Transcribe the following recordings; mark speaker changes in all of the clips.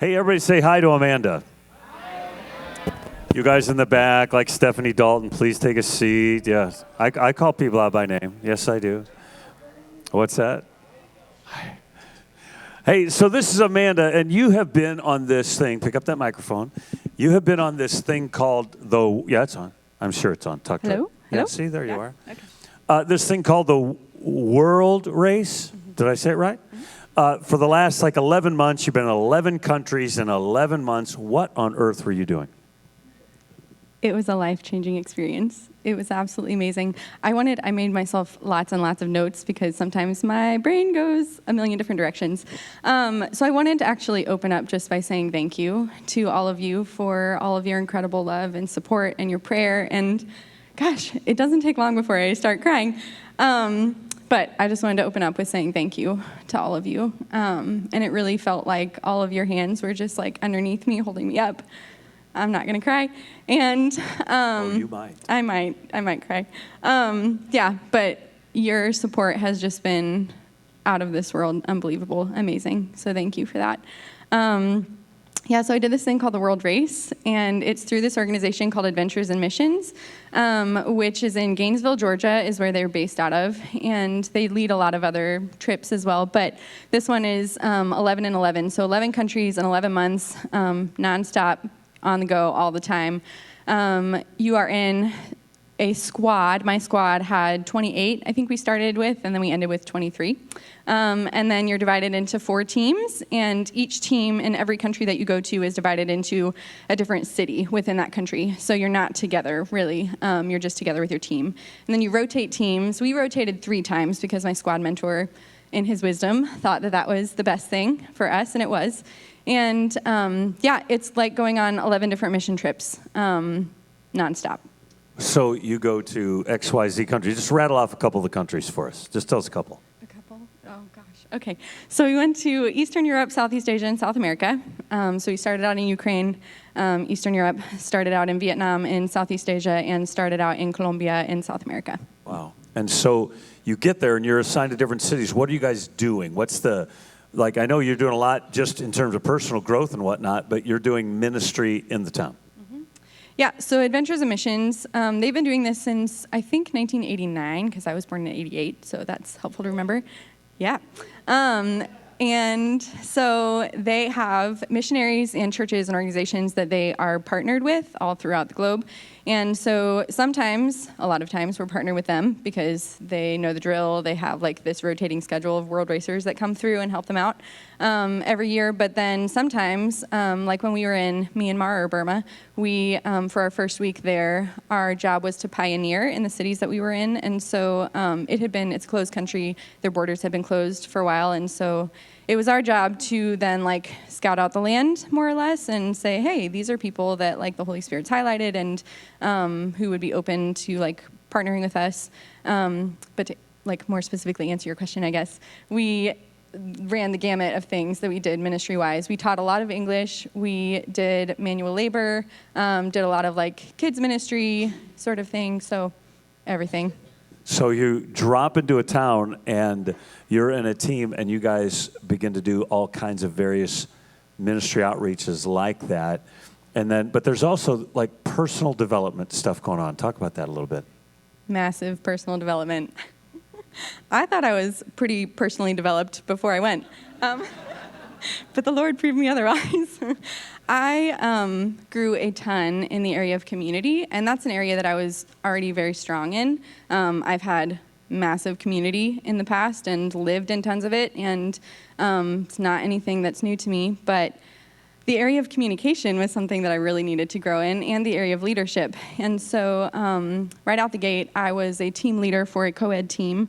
Speaker 1: Hey, everybody say hi to Amanda. You guys in the back, like Stephanie Dalton, please take a seat. Yes, I call people out by name. Yes, I do. What's that? Hey, so this is Amanda, and you have been on this thing. Pick up that microphone. You have been on this thing called yeah, it's on. I'm sure it's on. Talk to
Speaker 2: Hello?
Speaker 1: it.
Speaker 2: Hello?
Speaker 1: Yeah, see, there you are.
Speaker 2: Okay.
Speaker 1: This thing called the World Race. Mm-hmm. Did I say it right? Mm-hmm. For the last 11 months, you've been in 11 countries in 11 months. What on earth were you doing?
Speaker 2: It was a life-changing experience. It was absolutely amazing. I made myself lots and lots of notes because sometimes my brain goes a million different directions. So I wanted to actually open up just by saying thank you to all of you for all of your incredible love and support and your prayer. And gosh, it doesn't take long before I start crying. But I just wanted to open up with saying thank you to all of you. And it really felt like all of your hands were just underneath me, holding me up. I'm not going to cry. And
Speaker 1: you might.
Speaker 2: I might cry. But your support has just been out of this world, unbelievable, amazing. So thank you for that. So I did this thing called the World Race, and it's through this organization called Adventures in Missions, which is in Gainesville, Georgia, is where they're based out of, and they lead a lot of other trips as well, but this one is 11 and 11, so 11 countries in 11 months, nonstop, on the go all the time. You are in a squad. My squad had 28, I think we started with, and then we ended with 23. And then you're divided into 4 teams, and each team in every country that you go to is divided into a different city within that country. So you're not together, really. You're just together with your team. And then you rotate teams. We rotated 3 times because my squad mentor, in his wisdom, thought that was the best thing for us, and it was. And it's like going on 11 different mission trips, nonstop.
Speaker 1: So you go to XYZ countries. Just rattle off a couple of the countries for us. Just tell us a couple.
Speaker 2: A couple? Oh, gosh. Okay. So we went to Eastern Europe, Southeast Asia, and South America. So we started out in Ukraine, Eastern Europe, started out in Vietnam, in Southeast Asia, and started out in Colombia, in South America.
Speaker 1: Wow. And so you get there, and you're assigned to different cities. What are you guys doing? What's the... I know you're doing a lot just in terms of personal growth and whatnot, but you're doing ministry in the town.
Speaker 2: Mm-hmm. Yeah, so Adventures in Missions, they've been doing this since, I think, 1989, because I was born in 88, so that's helpful to remember. Yeah. And so they have missionaries and churches and organizations that they are partnered with all throughout the globe. And so a lot of times, we're partnered with them because they know the drill. They have this rotating schedule of world racers that come through and help them out every year. But then sometimes, like when we were in Myanmar or Burma, we, for our first week there, our job was to pioneer in the cities that we were in. And so it's a closed country. Their borders had been closed for a while. And so it was our job to then scout out the land more or less and say, hey, these are people that the Holy Spirit's highlighted and who would be open to partnering with us. But to more specifically answer your question, I guess, we ran the gamut of things that we did ministry-wise. We taught a lot of English. We did manual labor, did a lot of kids ministry sort of thing, so everything.
Speaker 1: So you drop into a town and you're in a team and you guys begin to do all kinds of various ministry outreaches like that. But there's also personal development stuff going on. Talk about that a little bit.
Speaker 2: Massive personal development. I thought I was pretty personally developed before I went. But the Lord proved me otherwise. I grew a ton in the area of community, and that's an area that I was already very strong in. I've had massive community in the past and lived in tons of it, and it's not anything that's new to me, but the area of communication was something that I really needed to grow in, and the area of leadership. And so right out the gate, I was a team leader for a co-ed team.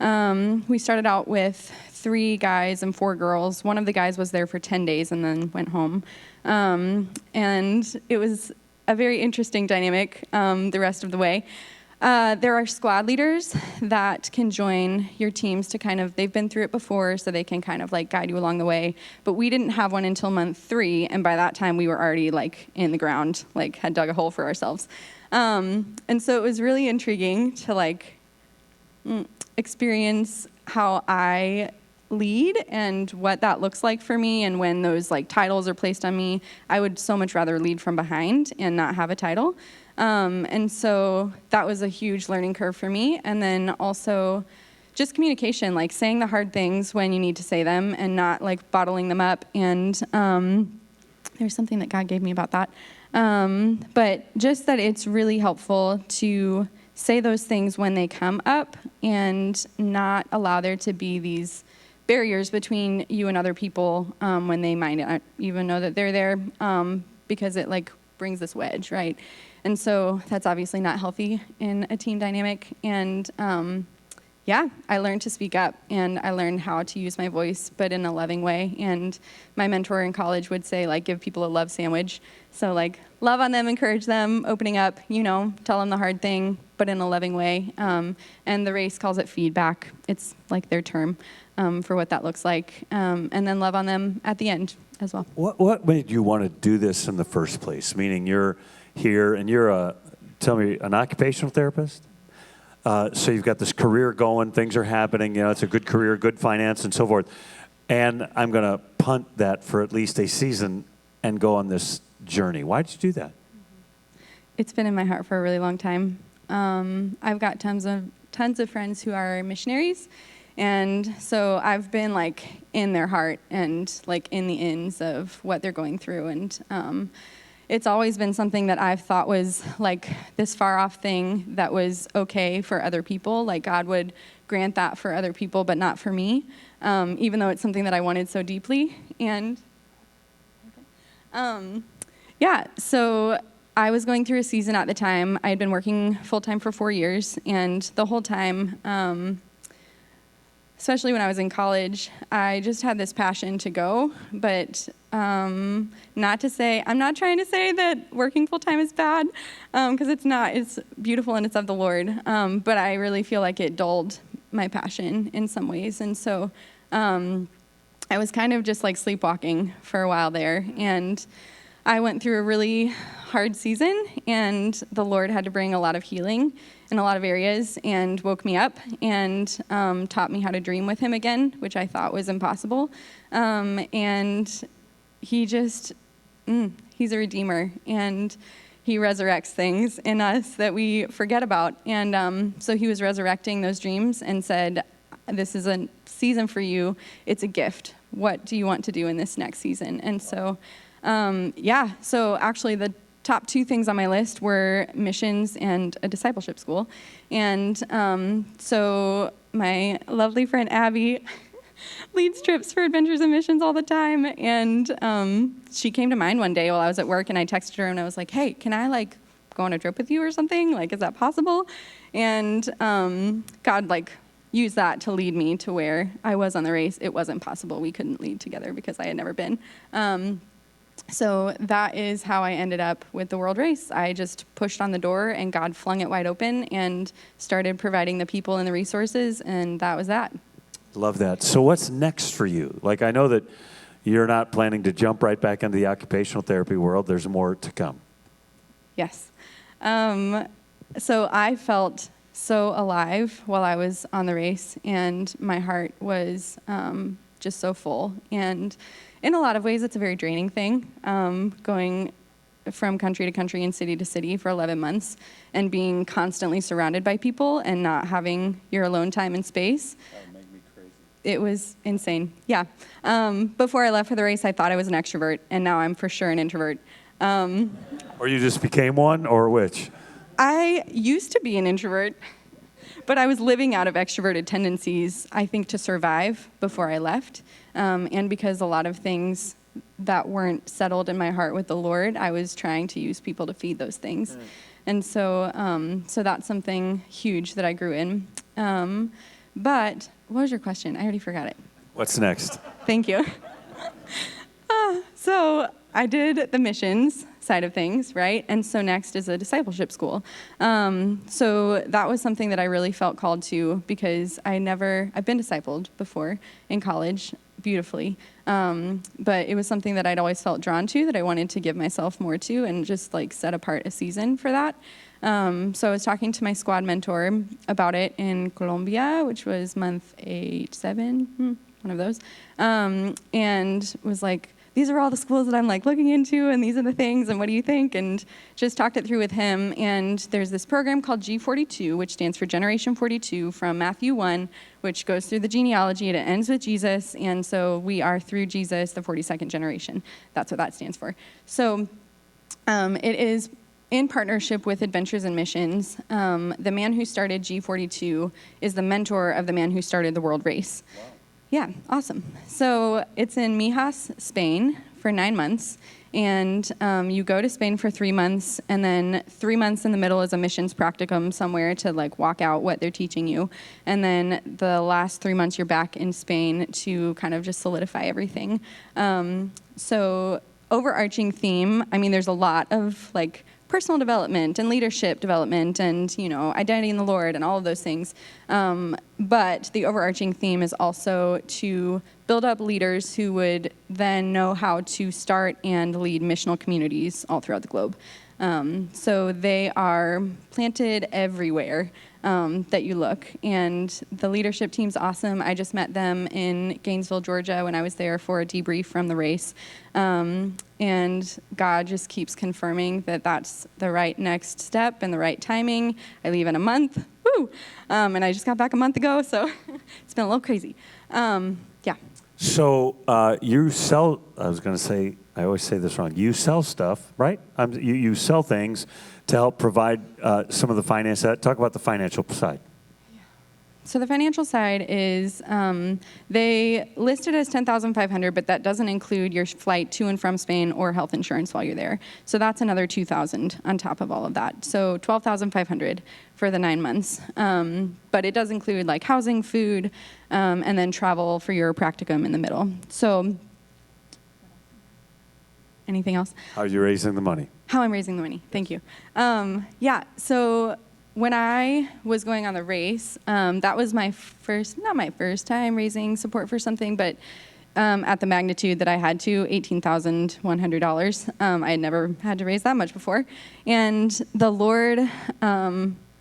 Speaker 2: We started out with 3 guys and 4 girls. One of the guys was there for 10 days and then went home. And it was a very interesting dynamic the rest of the way. There are squad leaders that can join your teams to they've been through it before, so they can guide you along the way. But we didn't have one until month 3, and by that time we were already in the ground, had dug a hole for ourselves. And so it was really intriguing to experience how I lead and what that looks like for me, and when those like titles are placed on me, I would so much rather lead from behind and not have a title. And so that was a huge learning curve for me. And then also just communication, like saying the hard things when you need to say them and not like bottling them up. And there's something that God gave me about that. But just that it's really helpful to say those things when they come up and not allow there to be these barriers between you and other people when they might not even know that they're there, because it like brings this wedge, right? And so that's obviously not healthy in a team dynamic. And yeah, I learned to speak up, and I learned how to use my voice, but in a loving way. And my mentor in college would say, like, give people a love sandwich. So, like, love on them, encourage them, opening up, you know, tell them the hard thing, but in a loving way. And the race calls it feedback. It's like their term for what that looks like. And then love on them at the end as well.
Speaker 1: What made you want to do this in the first place? Meaning you're here and you're tell me, an occupational therapist? So you've got this career going, things are happening, you know, it's a good career, good finance and so forth. And I'm going to punt that for at least a season and go on this journey. Why did you do that?
Speaker 2: It's been in my heart for a really long time. I've got tons of friends who are missionaries. And so I've been like in their heart and like in the ends of what they're going through. And it's always been something that I've thought was like this far off thing that was okay for other people. Like God would grant that for other people, but not for me, even though it's something that I wanted so deeply. And yeah, so I was going through a season at the time. I had been working full-time for 4 years, and the whole time, especially when I was in college, I just had this passion to go, but I'm not trying to say that working full-time is bad, because it's not. It's beautiful and it's of the Lord, but I really feel like it dulled my passion in some ways. And so I was kind of just like sleepwalking for a while there, and I went through a really hard season, and the Lord had to bring a lot of healing in a lot of areas and woke me up and taught me how to dream with him again, which I thought was impossible. And he just, he's a redeemer, and he resurrects things in us that we forget about. And so he was resurrecting those dreams and said, this is a season for you. It's a gift. What do you want to do in this next season? And so, so actually the top 2 things on my list were missions and a discipleship school. And so my lovely friend Abby leads trips for Adventures and Missions all the time. And she came to mind one day while I was at work, and I texted her and I was like, hey, can I like go on a trip with you or something? Like, is that possible? And God like used that to lead me to where I was on the race. It wasn't possible. We couldn't lead together because I had never been. So that is how I ended up with the world race. I just pushed on the door, and God flung it wide open and started providing the people and the resources, and that was that.
Speaker 1: Love that. So what's next for you? Like, I know that you're not planning to jump right back into the occupational therapy world. There's more to come.
Speaker 2: Yes. So I felt so alive while I was on the race, and my heart was just so full. And in a lot of ways, it's a very draining thing, going from country to country and city to city for 11 months and being constantly surrounded by people and not having your alone time and space.
Speaker 1: That would make me crazy.
Speaker 2: It was insane, yeah. Before I left for the race, I thought I was an extrovert, and now I'm for sure an introvert.
Speaker 1: Or you just became one, or which?
Speaker 2: I used to be an introvert, but I was living out of extroverted tendencies, I think, to survive before I left. And because a lot of things that weren't settled in my heart with the Lord, I was trying to use people to feed those things. And so that's something huge that I grew in. But what was your question? I already forgot it.
Speaker 1: What's next?
Speaker 2: Thank you. So I did the missions side of things, right? And so next is a discipleship school. So that was something that I really felt called to, because I've been discipled before in college, beautifully. But it was something that I'd always felt drawn to, that I wanted to give myself more to and just like set apart a season for that. So I was talking to my squad mentor about it in Colombia, which was month 7. one of those, and was like, these are all the schools that I'm like looking into, and these are the things, and what do you think? And just talked it through with him. And there's this program called G42, which stands for Generation 42, from Matthew 1, which goes through the genealogy, and it ends with Jesus. And so we are through Jesus, the 42nd generation. That's what that stands for. So it is in partnership with Adventures in Missions. The man who started G42 is the mentor of the man who started the world race. Wow. Yeah, awesome. So it's in Mijas, Spain, for 9 months. And you go to Spain for 3 months, and then 3 months in the middle is a missions practicum somewhere to like walk out what they're teaching you. And then the last 3 months you're back in Spain to kind of just solidify everything. So overarching theme, I mean, there's a lot of like personal development and leadership development and, identity in the Lord and all of those things. But the overarching theme is also to build up leaders who would then know how to start and lead missional communities all throughout the globe. So they are planted everywhere that you look. And the leadership team's awesome. I just met them in Gainesville, Georgia, when I was there for a debrief from the race. And God just keeps confirming that that's the right next step and the right timing. I leave in a month. Woo! And I just got back a month ago, so it's been a little crazy. Yeah.
Speaker 1: So you sell, I was going to say, I always say this wrong. You sell stuff, right? You sell things to help provide some of the finance. Talk about the financial side.
Speaker 2: So the financial side is they list it as $10,500, but that doesn't include your flight to and from Spain or health insurance while you're there. So that's another $2,000 on top of all of that. So $12,500 for the 9 months. But it does include like housing, food, and then travel for your practicum in the middle. So anything else?
Speaker 1: How are you raising the money?
Speaker 2: How I'm raising the money. Thank you. So when I was going on the race, that was not my first time raising support for something, but at the magnitude that I had to, $18,100. I had never had to raise that much before. And the Lord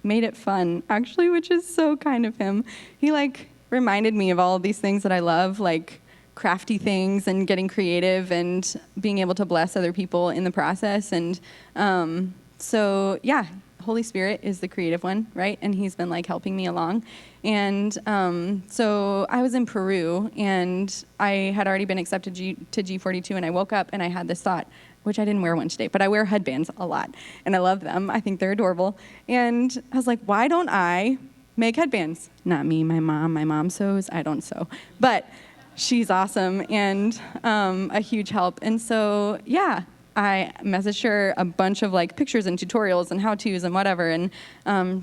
Speaker 2: made it fun, actually, which is so kind of him. He reminded me of all of these things that I love, like crafty things and getting creative and being able to bless other people in the process. And Holy Spirit is the creative one, right? And he's been helping me along. And so I was in Peru, and I had already been accepted to G42, and I woke up and I had this thought, which I didn't wear one today, but I wear headbands a lot, and I love them. I think they're adorable. And I was like, why don't I make headbands? Not me, my mom. My mom sews. I don't sew. But she's awesome and a huge help. And so, I messaged her a bunch of pictures and tutorials and how-tos and whatever, and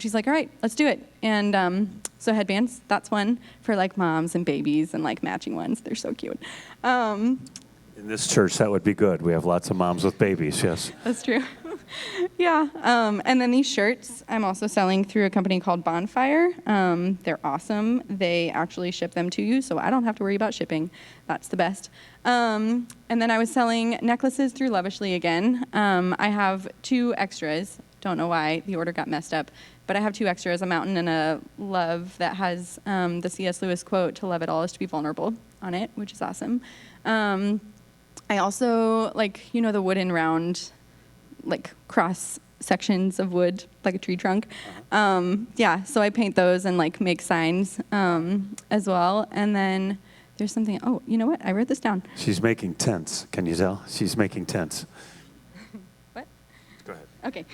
Speaker 2: she's like, all right, let's do it. And so headbands, that's one for moms and babies and matching ones. They're so cute.
Speaker 1: In this church, that would be good. We have lots of moms with babies, yes.
Speaker 2: That's true. Yeah. And then these shirts, I'm also selling through a company called Bonfire. They're awesome. They actually ship them to you, so I don't have to worry about shipping. That's the best. And then I was selling necklaces through Lovishly again. I have 2 extras. Don't know why the order got messed up, but I have 2 extras, a mountain and a love that has the C.S. Lewis quote, "To love it all is to be vulnerable," on it, which is awesome. I also, the wooden round, cross sections of wood, like a tree trunk. So I paint those and make signs as well. And then there's something, you know what? I wrote this down.
Speaker 1: She's making tents. Can you tell? She's making tents.
Speaker 2: What?
Speaker 1: Go ahead.
Speaker 2: Okay.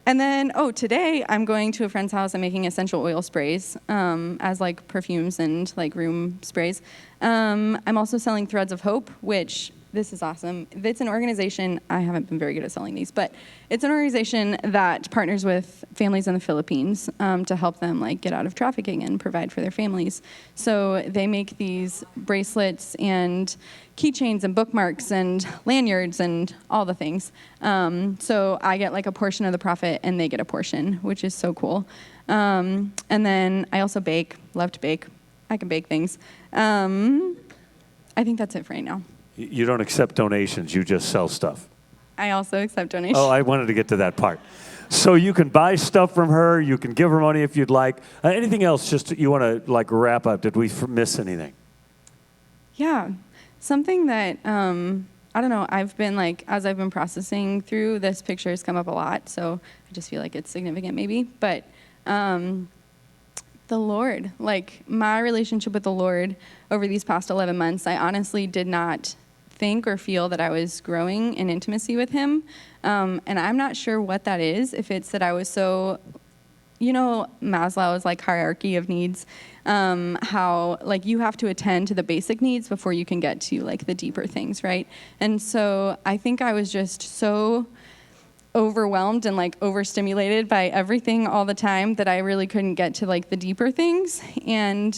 Speaker 2: And then, today I'm going to a friend's house. I'm making essential oil sprays as perfumes and room sprays. I'm also selling Threads of Hope, which this is awesome. It's an organization, I haven't been very good at selling these, but it's an organization that partners with families in the Philippines to help them get out of trafficking and provide for their families. So they make these bracelets and keychains and bookmarks and lanyards and all the things. So I get a portion of the profit and they get a portion, which is so cool. And then I also bake, love to bake. I can bake things. I think that's it for right now.
Speaker 1: You don't accept donations, you just sell stuff.
Speaker 2: I also accept donations.
Speaker 1: Oh, I wanted to get to that part. So you can buy stuff from her. You can give her money if you'd like. Anything else? Just you want to like wrap up? Did we miss anything?
Speaker 2: Yeah, something that I don't know. I've been like, as I've been processing through this picture has come up a lot, so I just feel like it's significant, maybe. But the Lord, like my relationship with the Lord over these past 11 months, I honestly did not think or feel that I was growing in intimacy with Him, and I'm not sure what that is. If it's that I was so, Maslow's like hierarchy of needs, how like you have to attend to the basic needs before you can get to like the deeper things, right? And so I think I was just so overwhelmed and like overstimulated by everything all the time that I really couldn't get to like the deeper things. And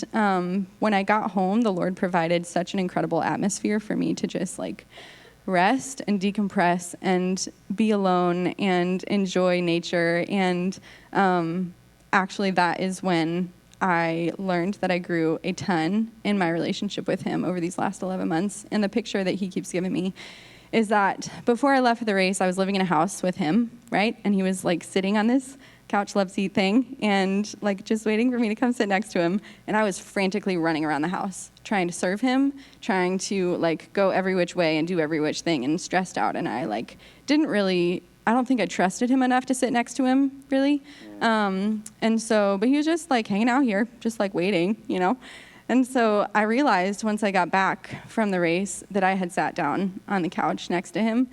Speaker 2: when I got home, the Lord provided such an incredible atmosphere for me to just like rest and decompress and be alone and enjoy nature. And actually that is when I learned that I grew a ton in my relationship with Him over these last 11 months. And the picture that He keeps giving me is that before I left for the race, I was living in a house with Him, right? And He was like sitting on this couch love seat thing and like just waiting for me to come sit next to Him. And I was frantically running around the house, trying to serve Him, trying to like go every which way and do every which thing, and stressed out. And I like I don't think I trusted Him enough to sit next to Him, really. And so, but He was just like hanging out here, just like waiting, And so I realized once I got back from the race that I had sat down on the couch next to Him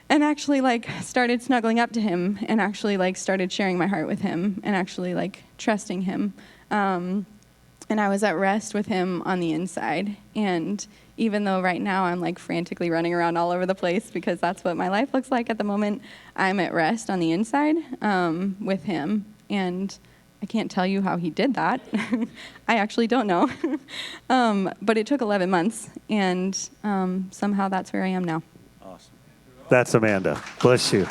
Speaker 2: and actually like started snuggling up to Him and actually like started sharing my heart with Him and actually like trusting Him. And I was at rest with Him on the inside. And even though right now I'm like frantically running around all over the place because that's what my life looks like at the moment, I'm at rest on the inside with Him. And I can't tell you how He did that. I actually don't know. But it took 11 months, and somehow that's where I am now.
Speaker 1: Awesome. That's Amanda. Bless you.